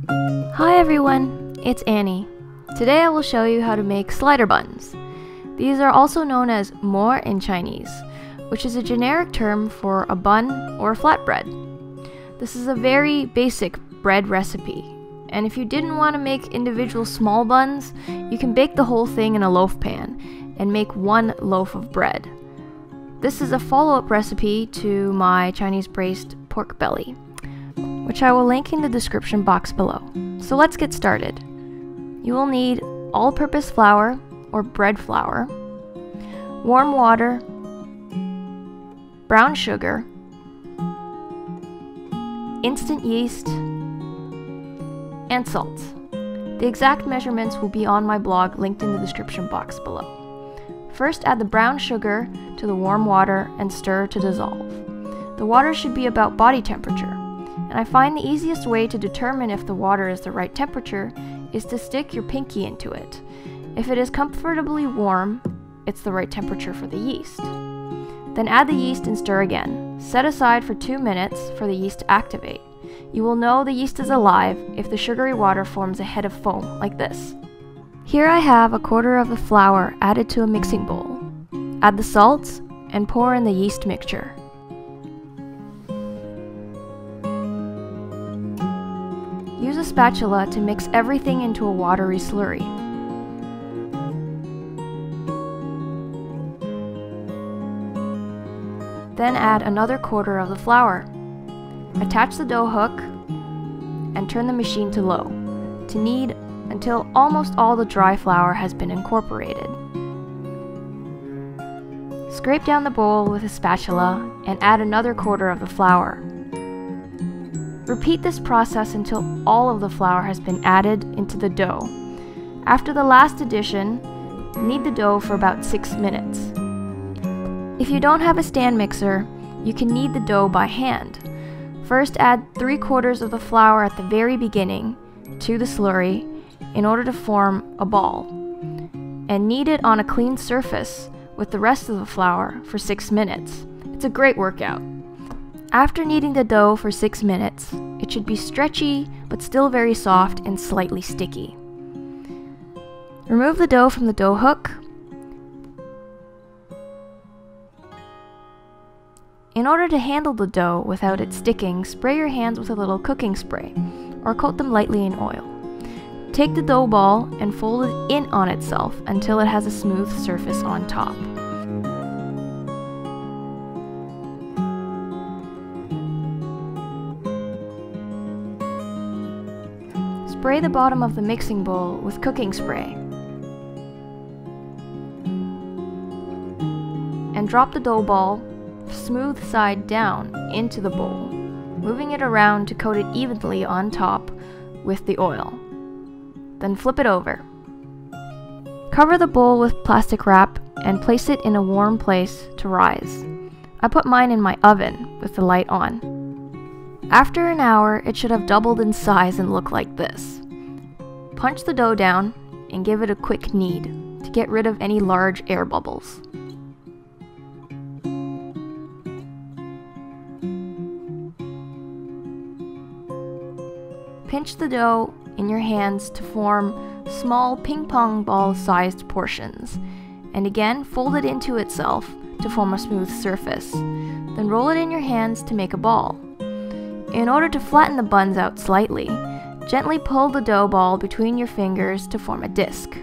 Hi everyone, it's Annie. Today I will show you how to make slider buns. These are also known as mo in Chinese, which is a generic term for a bun or a flatbread. This is a very basic bread recipe, and if you didn't want to make individual small buns, you can bake the whole thing in a loaf pan and make one loaf of bread. This is a follow-up recipe to my Chinese braised pork belly, which I will link in the description box below. So let's get started. You will need all-purpose flour or bread flour, warm water, brown sugar, instant yeast, and salt. The exact measurements will be on my blog linked in the description box below. First, add the brown sugar to the warm water and stir to dissolve. The water should be about body temperature, and I find the easiest way to determine if the water is the right temperature is to stick your pinky into it. If it is comfortably warm, it's the right temperature for the yeast. Then add the yeast and stir again. Set aside for 2 minutes for the yeast to activate. You will know the yeast is alive if the sugary water forms a head of foam like this. Here I have a quarter of the flour added to a mixing bowl. Add the salt and pour in the yeast mixture. Use a spatula to mix everything into a watery slurry. Then add another quarter of the flour. Attach the dough hook and turn the machine to low to knead until almost all the dry flour has been incorporated. Scrape down the bowl with a spatula and add another quarter of the flour. Repeat this process until all of the flour has been added into the dough. After the last addition, knead the dough for about 6 minutes. If you don't have a stand mixer, you can knead the dough by hand. First, add 3/4 of the flour at the very beginning to the slurry in order to form a ball, and knead it on a clean surface with the rest of the flour for 6 minutes. It's a great workout. After kneading the dough for 6 minutes, it should be stretchy but still very soft and slightly sticky. Remove the dough from the dough hook. In order to handle the dough without it sticking, spray your hands with a little cooking spray, or coat them lightly in oil. Take the dough ball and fold it in on itself until it has a smooth surface on top. Spray the bottom of the mixing bowl with cooking spray. And drop the dough ball smooth side down into the bowl, moving it around to coat it evenly on top with the oil. Then flip it over. Cover the bowl with plastic wrap and place it in a warm place to rise. I put mine in my oven with the light on. After an hour, it should have doubled in size and look like this. Punch the dough down and give it a quick knead to get rid of any large air bubbles. Pinch the dough in your hands to form small ping-pong ball-sized portions, and again fold it into itself to form a smooth surface. Then roll it in your hands to make a ball. In order to flatten the buns out slightly, gently pull the dough ball between your fingers to form a disc.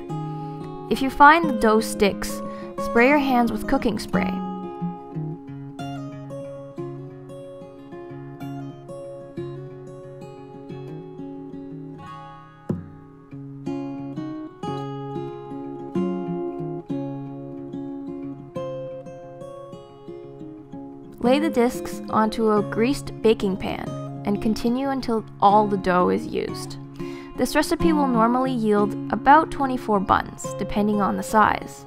If you find the dough sticks, spray your hands with cooking spray. Lay the discs onto a greased baking pan and continue until all the dough is used. This recipe will normally yield about 24 buns, depending on the size.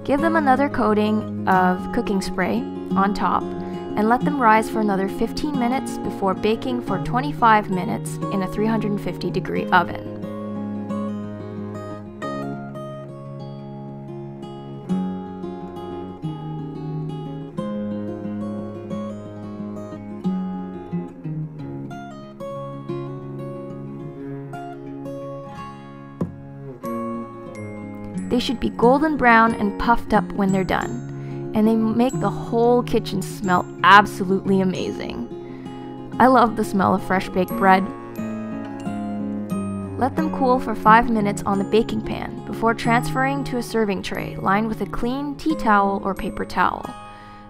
Give them another coating of cooking spray on top and let them rise for another 15 minutes before baking for 25 minutes in a 350-degree oven. They should be golden brown and puffed up when they're done, and they make the whole kitchen smell absolutely amazing. I love the smell of fresh baked bread. Let them cool for 5 minutes on the baking pan before transferring to a serving tray lined with a clean tea towel or paper towel.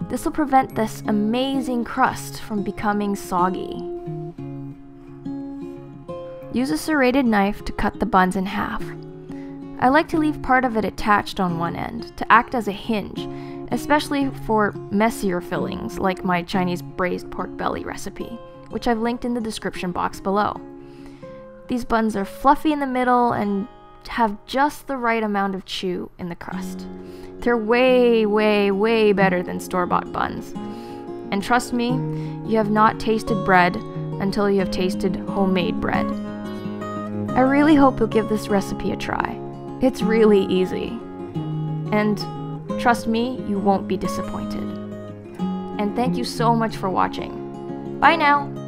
This will prevent this amazing crust from becoming soggy. Use a serrated knife to cut the buns in half. I like to leave part of it attached on one end to act as a hinge, especially for messier fillings like my Chinese braised pork belly recipe, which I've linked in the description box below. These buns are fluffy in the middle and have just the right amount of chew in the crust. They're way, way, way better than store-bought buns. And trust me, you have not tasted bread until you have tasted homemade bread. I really hope you'll give this recipe a try. It's really easy. And trust me, you won't be disappointed. And thank you so much for watching. Bye now!